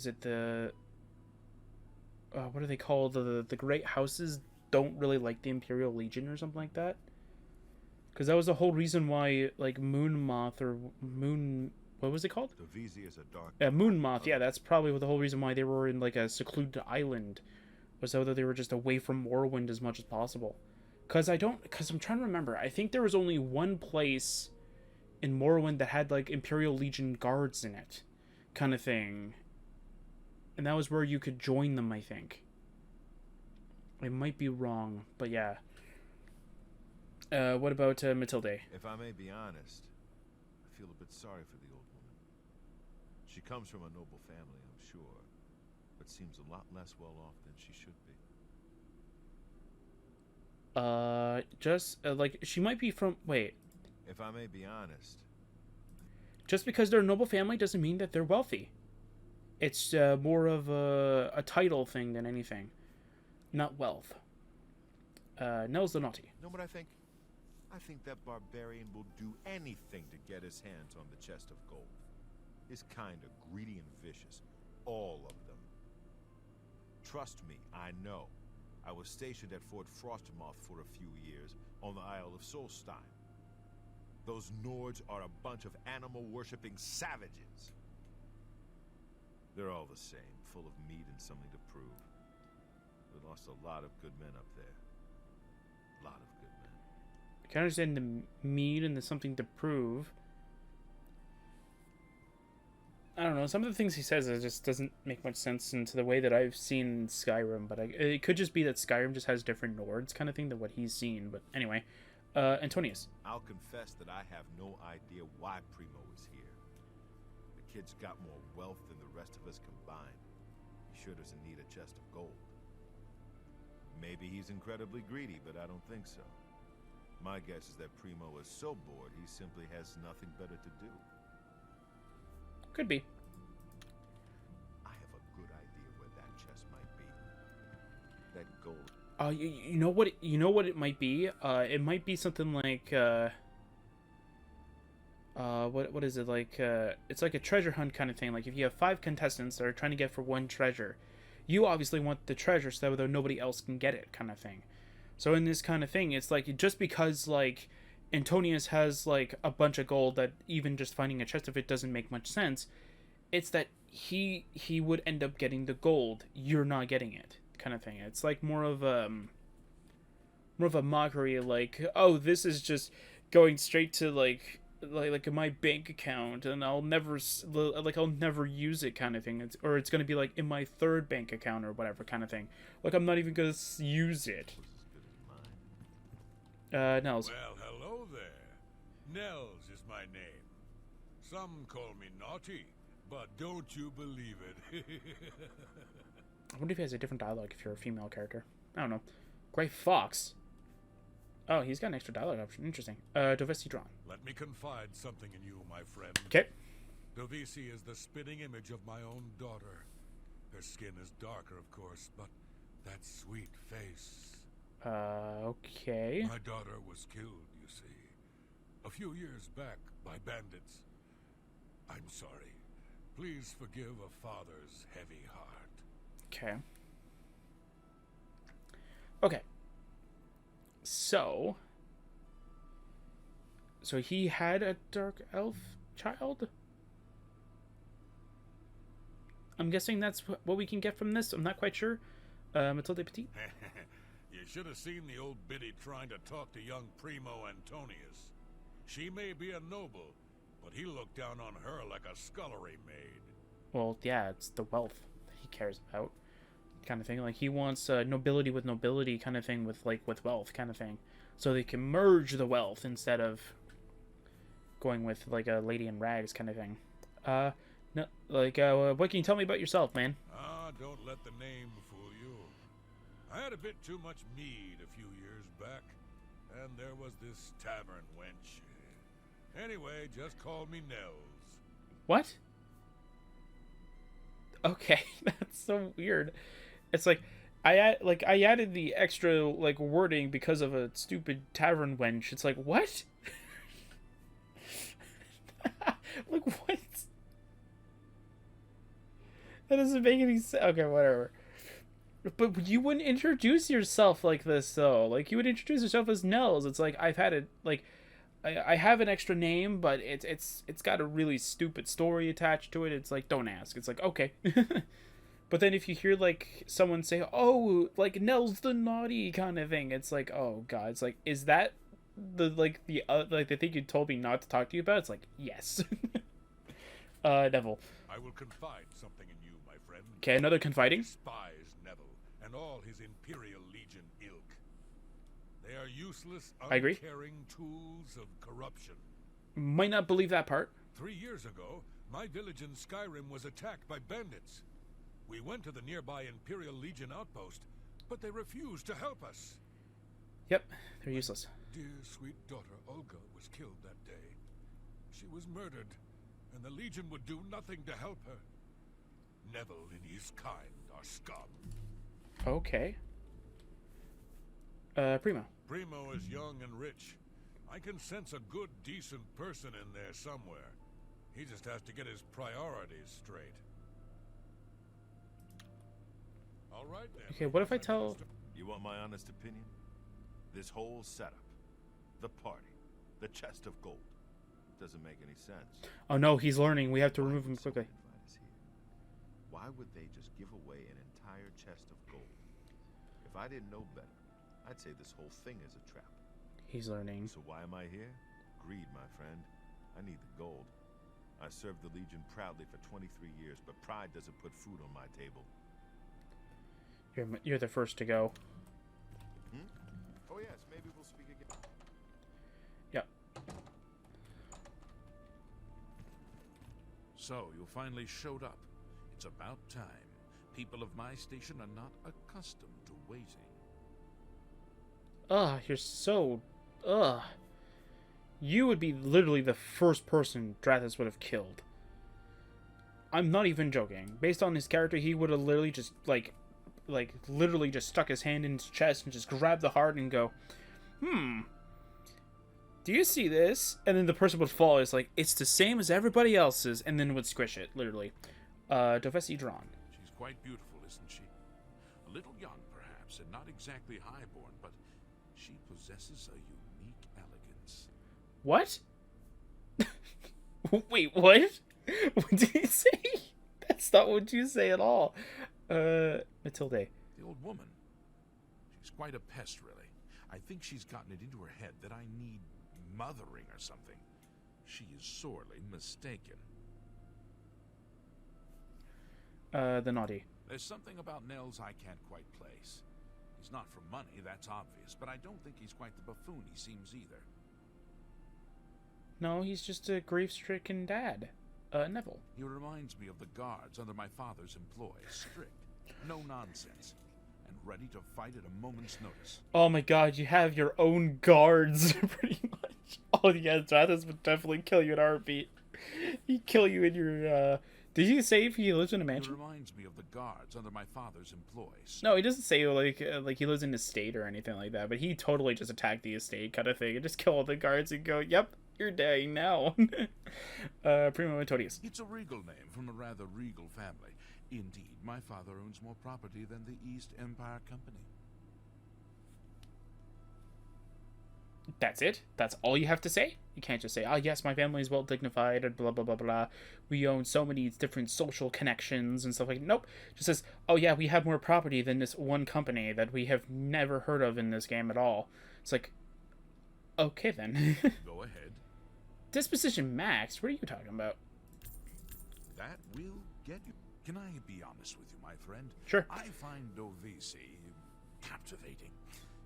is it the what are they called? The Great Houses don't really like the Imperial Legion or something like that. Because that was the whole reason why, like, Moon Moth or Moon, what was it called? Is a dark Moon Moth. Yeah, that's probably the whole reason why they were in like a secluded island, was so that they were just away from Morrowind as much as possible. Because I'm trying to remember. I think there was only one place in Morrowind that had like Imperial Legion guards in it, kind of thing, and that was where you could join them. I think. I might be wrong, but yeah. What about Matilde? If I may be honest, I feel a bit sorry for the old woman. She comes from a noble family, I'm sure, but seems a lot less well off than she should be. Just like she might be from. Wait. If I may be honest. Just because they're a noble family doesn't mean that they're wealthy. It's more of a title thing than anything, not wealth. Nels the Naughty. No, but I think that barbarian will do anything to get his hands on the chest of gold. His kind are greedy and vicious, all of them. Trust me, I know. I was stationed at Fort Frostmoth for a few years on the Isle of Solstein. Those Nords are a bunch of animal-worshipping savages. They're all the same, full of meat and something to prove. We lost a lot of good men up there. A lot of good men. I can understand the meat and the something to prove. I don't know. Some of the things he says, it just doesn't make much sense into the way that I've seen Skyrim. But it could just be that Skyrim just has different Nords kind of thing than what he's seen. But anyway, Antonius. I'll confess that I have no idea why Primo is here. The kid's got more wealth than the rest of us combined. He sure doesn't need a chest of gold. Maybe he's incredibly greedy, but I don't think so. My guess is that Primo is so bored he simply has nothing better to do. Could be. I have a good idea where that chest might be. That gold. You know what it might be? It might be something like what is it like? It's like a treasure hunt kind of thing. Like if you have 5 contestants that are trying to get for one treasure, you obviously want the treasure so that nobody else can get it, kind of thing. So in this kind of thing, it's like just because like Antonius has like a bunch of gold that even just finding a chest of it doesn't make much sense. It's that he would end up getting the gold, you're not getting it, kind of thing. It's like more of a mockery, like, oh, this is just going straight to like my bank account, and I'll never use it, kind of thing. It's gonna be like in my 3rd bank account or whatever, kind of thing. Like I'm not even gonna use it. Nels. Well, hello there. Nels is my name. Some call me naughty, but don't you believe it. I wonder if he has a different dialogue if you're a female character. I don't know. Gray Fox. Oh, he's got an extra dialogue option. Interesting. Dovesi Drawn. Let me confide something in you, my friend. Okay. Dovesi is the spitting image of my own daughter. Her skin is darker, of course, but that sweet face. Okay. My daughter was killed, you see, a few years back by bandits. I'm sorry. Please forgive a father's heavy heart. Okay. Okay. So he had a dark elf child? I'm guessing that's what we can get from this. I'm not quite sure. Matilde Petit? You should have seen the old biddy trying to talk to young Primo Antonius. She may be a noble, but he looked down on her like a scullery maid. Well, yeah, it's the wealth that he cares about, kind of thing. Like he wants nobility with nobility, kind of thing, with wealth, kind of thing, so they can merge the wealth instead of going with like a lady in rags, kind of thing. No, like what can you tell me about yourself, man? Don't let the name fool you. I had a bit too much mead a few years back, and there was this tavern wench. Anyway, just call me Nels. What? Okay, that's so weird. It's like I added the extra like wording because of a stupid tavern wench. It's like, what? Like what? That doesn't make any sense. Okay, whatever. But you wouldn't introduce yourself like this, though. Like, you would introduce yourself as Nels. It's like, I've had it, like, I have an extra name, but it's got a really stupid story attached to it. It's like, don't ask. It's like, okay. But then if you hear, like, someone say, oh, like, Nels the naughty kind of thing, it's like, oh, God. It's like, is that the thing you told me not to talk to you about? It's like, yes. Neville. I will confide something in you, my friend. Okay, another confiding. Despise Neville and all his Imperial Legion ilk. They are useless, I agree. uncaring tools of corruption. Might not believe that part. 3 years ago, my village in Skyrim was attacked by bandits. We went to the nearby Imperial Legion outpost, but they refused to help us. Yep, they're useless. Dear sweet daughter Olga was killed that day. She was murdered, and the Legion would do nothing to help her. Neville and his kind are scum. Okay. Primo. Primo is young and rich. I can sense a good, decent person in there somewhere. He just has to get his priorities straight. All right then. Okay, what if I tell... You want my honest opinion? This whole setup, the party, the chest of gold, doesn't make any sense. Oh no, he's learning. We have to remove him Why would quickly. someone invite us here? Why would they just give away an entire chest of gold? If I didn't know better, I'd say this whole thing is a trap. He's learning. So why am I here? Greed, my friend. I need the gold. I served the Legion proudly for 23 years, but pride doesn't put food on my table. You're the first to go. Oh yes, maybe we'll speak again. Yep. So, you finally showed up. It's about time. People of my station are not accustomed to waiting. Ugh, you're so... Ugh. You would be literally the first person Drathis would have killed. I'm not even joking. Based on his character, he would have literally just, like literally just stuck his hand in his chest and just grabbed the heart and go, do you see this? And then the person would fall. It's like, it's the same as everybody else's, and then would squish it, literally. Dovesi Drawn. She's quite beautiful, isn't she? A little young, perhaps, and not exactly highborn, but she possesses a unique elegance. What? Wait, what? What did you say? That's not what you say at all. Matilde. The old woman. She's quite a pest, really. I think she's gotten it into her head that I need mothering or something. She is sorely mistaken. The naughty. There's something about Nels I can't quite place. He's not for money, that's obvious, but I don't think he's quite the buffoon he seems either. No, he's just a grief-stricken dad. Neville. He reminds me of the guards under my father's employ. Strict, no nonsense, and ready to fight at a moment's notice. Oh my god, you have your own guards, pretty much. Oh yeah, Drathis would definitely kill you in a heartbeat. He'd kill you in your, Did he say if he lives in a He mansion? reminds me of the guards under my father's employ. No, he doesn't say, like he lives in his estate or anything like that, but he totally just attacked the estate kind of thing and just kill all the guards and go, yep, you're dying now. Primo Metodius. It's a regal name from a rather regal family. Indeed, my father owns more property than the East Empire Company. That's it? That's all you have to say? You can't just say, oh yes, my family is well dignified and blah blah blah blah. We own so many different social connections and stuff like that. Nope. Just says, oh yeah, we have more property than this one company that we have never heard of in this game at all. It's like, okay then. Go ahead. Disposition max? What are you talking about? That will get you. Can I be honest with you, my friend? Sure. I find Dovesi captivating.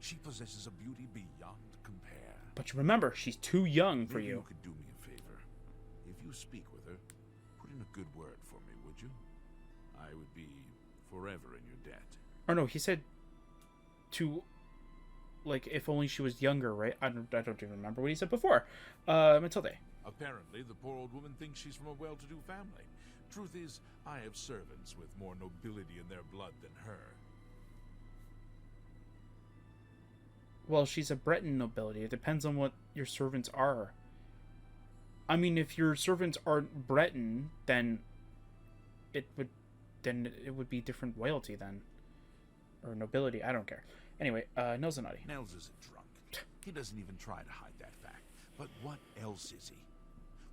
She possesses a beauty beyond compare. But you remember, she's too young for Maybe you. You could do me a favor. If you speak with her, put in a good word for me, would you? I would be forever in your debt. Or no, he said to, like, if only she was younger, right? I don't even remember what he said before. Matilde. Apparently, the poor old woman thinks she's from a well-to-do family. Truth is, I have servants with more nobility in their blood than her. Well, she's a Breton nobility. It depends on what your servants are. I mean, if your servants aren't Breton, then it would then it would be different royalty then. Or nobility, I don't care. Anyway, Nels and Naughty. Nels isn't drunk. He doesn't even try to hide that fact. But what else is he?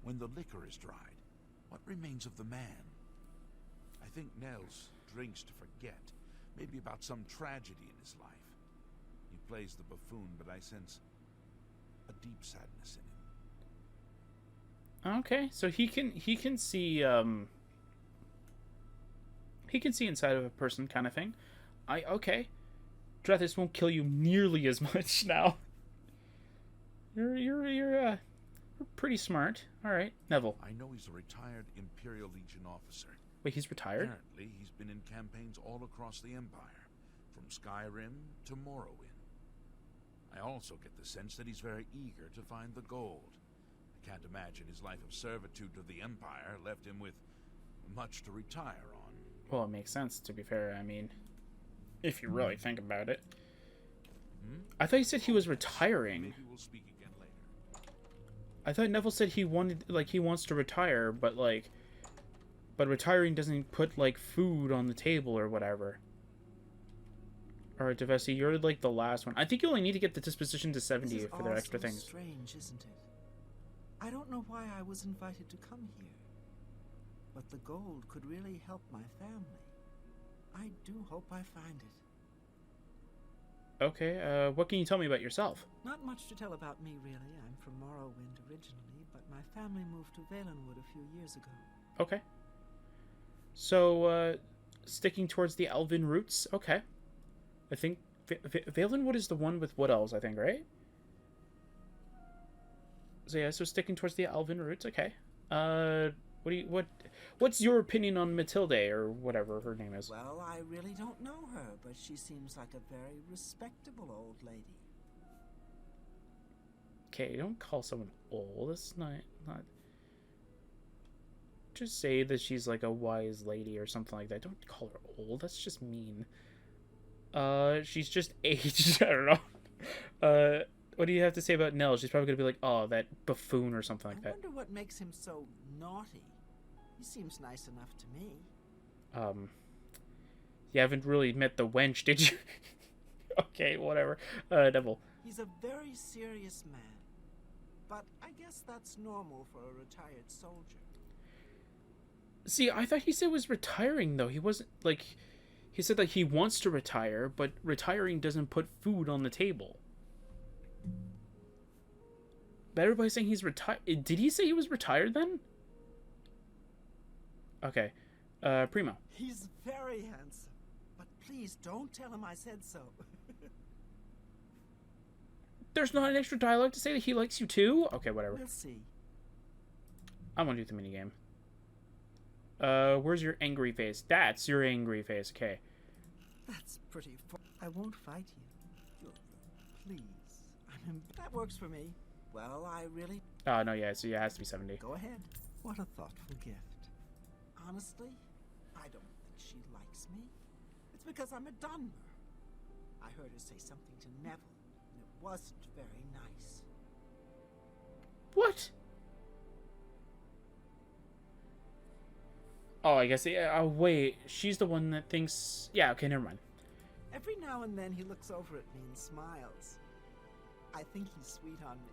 When the liquor is dried, what remains of the man? I think Nels drinks to forget. Maybe about some tragedy in his life. He plays the buffoon, but I sense a deep sadness in him. Okay, so he can see he can see inside of a person kind of thing. Okay. Drethys won't kill you nearly as much now. You're pretty smart. All right, Neville. I know he's a retired Imperial Legion officer. Wait, he's retired? Apparently, he's been in campaigns all across the Empire, from Skyrim to Morrowind. I also get the sense that he's very eager to find the gold. I can't imagine his life of servitude to the Empire left him with much to retire on. Well, it makes sense, to be fair. I mean, if you really think about it. I thought he said he was retiring. Maybe we'll speak again later. I thought Neville said he wants to retire, but retiring doesn't put like food on the table or whatever. Alright, Devesi, you're like the last one. I think you only need to get the disposition to 70 for their extra things. Strange, isn't it? I don't know why I was invited to come here, but the gold could really help my family. I do hope I find it. Okay, what can you tell me about yourself? Not much to tell about me, really. I'm from Morrowind originally, but my family moved to Valenwood a few years ago. Okay. So, sticking towards the elven roots, okay. I think Valenwood is the one with Wood Elves, I think, right? So yeah, so sticking towards the elven roots, okay. What's your opinion on Matilde, or whatever her name is? Well, I really don't know her, but she seems like a very respectable old lady. Okay, don't call someone old. That's not... Just say that she's like a wise lady or something like that. Don't call her old. That's just mean. She's just aged. I don't know. What do you have to say about Nell? She's probably gonna be like, oh, that buffoon or something like that. I wonder what makes him so naughty. He seems nice enough to me. You haven't really met the wench, did you? Okay, whatever. Neville. He's a very serious man. But I guess that's normal for a retired soldier. See, I thought he said was retiring, though. He wasn't, like... He said that he wants to retire, but retiring doesn't put food on the table. But everybody's saying he's retired. Did he say he was retired, then? Okay. Primo. He's very handsome. But please don't tell him I said so. There's not an extra dialogue to say that he likes you, too? Okay, whatever. We'll see. I want to do the minigame. Where's your angry face? That's your angry face. Okay. That's pretty I won't fight you. Please. That works for me. Well, I really... Oh, no, yeah, so yeah, it has to be 70. Go ahead. What a thoughtful gift. Honestly, I don't think she likes me. It's because I'm a Dunmer. I heard her say something to Neville, and it wasn't very nice. What? Oh, I guess, yeah, oh, wait, she's the one that thinks... Yeah, okay, never mind. Every now and then he looks over at me and smiles. I think he's sweet on me.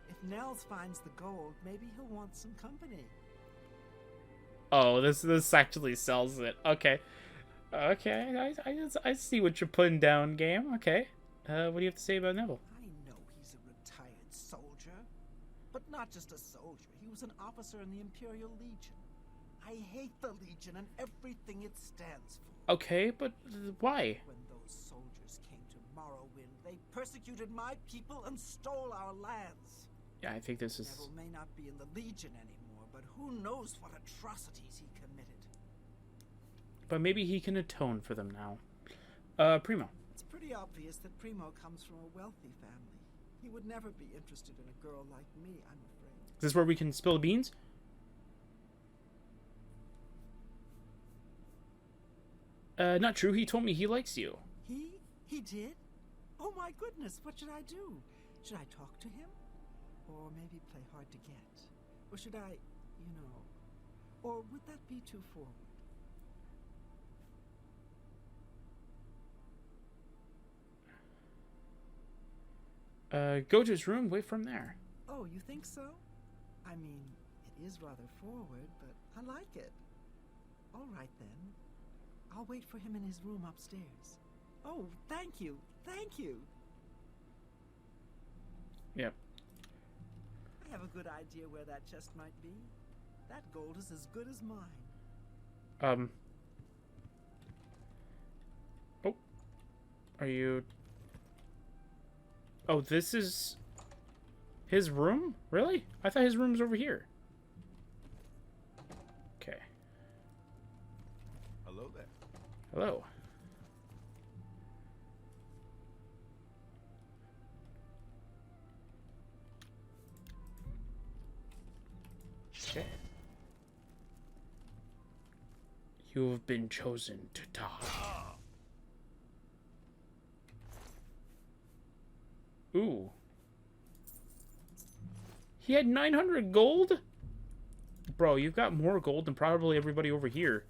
If Nels finds the gold, maybe he'll want some company. Oh, this actually sells it. Okay. Okay, I see what you're putting down, game. Okay. What do you have to say about Neville? I know he's a retired soldier. But not just a soldier. He was an officer in the Imperial Legion. I hate the Legion and everything it stands for. Okay, but why? When those soldiers came to Morrowind, they persecuted my people and stole our lands. Yeah, I think this is... Neville may not be in the Legion anymore, but who knows what atrocities he committed. But maybe he can atone for them now. Primo. It's pretty obvious that Primo comes from a wealthy family. He would never be interested in a girl like me, I'm afraid. Is this where we can spill the beans? Not true. He told me he likes you. He did? Oh my goodness, what should I do? Should I talk to him? Or maybe play hard to get? Or should I, or would that be too forward? Go to his room, wait from there. Oh, you think so? I mean, it is rather forward, but I like it. All right, then. I'll wait for him in his room upstairs. Oh, thank you. Thank you. Yep. I have a good idea where that chest might be. That gold is as good as mine. Oh. Are you... Oh, this is... his room? Really? I thought his room was over here. Okay. Hello there. Hello. Okay. You have been chosen to die. Ooh. He had 900 gold? Bro, you've got more gold than probably everybody over here.